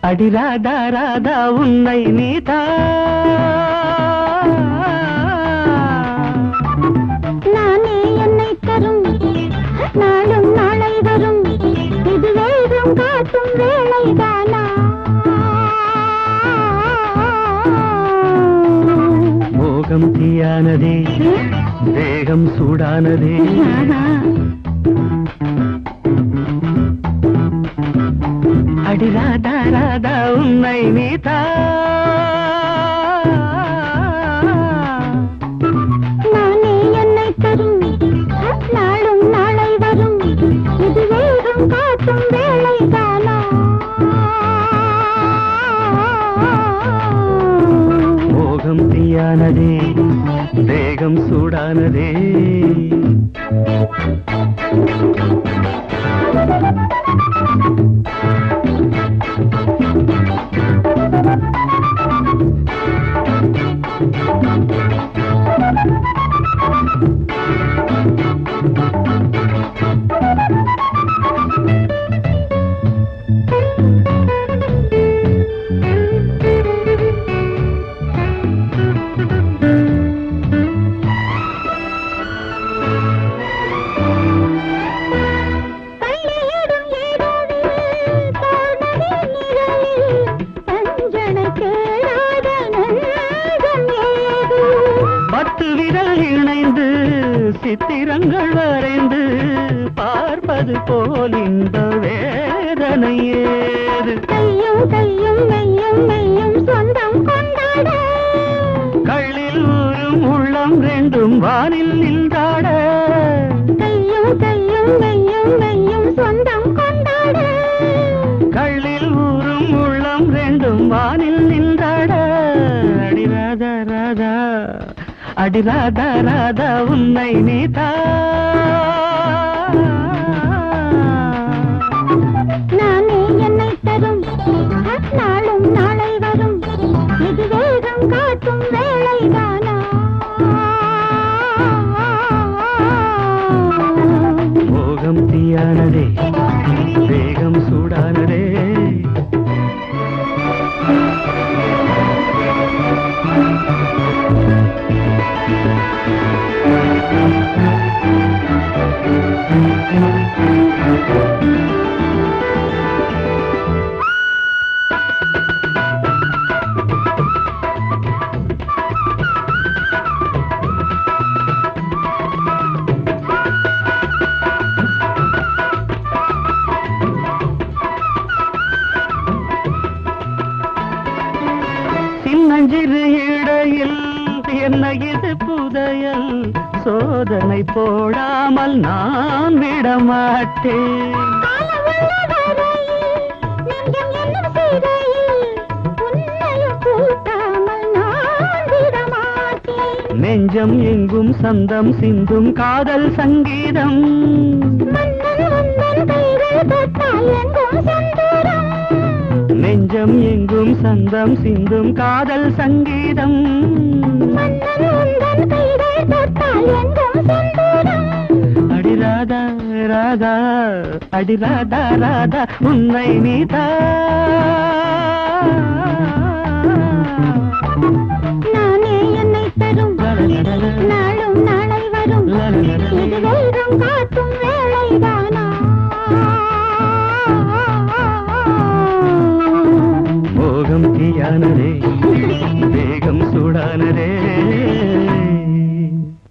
அடி ராதா ராதா உன்னை நீதா நானே என்னை தரும் நாளும் நாளை வரும் இது வேகம் காட்டும் வேளைதானா மோகம் தீயானதே தேகம் சூடானதே அடி ராதா ராதா உன்னை நீதா நானே என்னை தரும் நாளும் நாளை வரும் இது வேகம் காட்டும் வேளைதானா மோகம் தீயானதே தேகம் சூடானதே சித்திரங்கள் வரைந்து பார்ப்பது போல் இன்ப வேதனை ஏது கையும் கையும் மெய்யும் மெய்யும் சொந்தம் கொண்டாட கள்ளில் ஊரும் உள்ளம் ரெண்டும் வானில் நின்றாட கையும் கையும் மெய்யும் மெய்யும் சொந்தம் கொண்டாட கள்ளில் ஊரும் உள்ளம் ரெண்டும் வானில் நின்றாட அடி ராதா ராதா அடி ராதா ராதா உன்னை நீதா நானே என்னை தரும் நாளும் நாளை வரும் இது வேகம் காட்டும் வேளைதானா மோகம் தீயானதே வேகம் சூடானதே சின்னஞ்சிறு இடையில் என்ன இது புதையல் சோதனை போடாமல் நான் விடமாட்டேன் நெஞ்சம் எங்கும் சந்தம் சிந்தும் காதல் சங்கீதம் நெஞ்சம் எங்கும் சந்தம் சிந்தும் காதல் சங்கீதம் அடி ராதா ராதா அடி ராதா ராதா உன்னை நீதா நானே என்னை தரும் நாளும் நாளை வரும் இது வேகம் காட்டும் வேளைதானா மோகம் தீயானதே வேகம் சூடானதே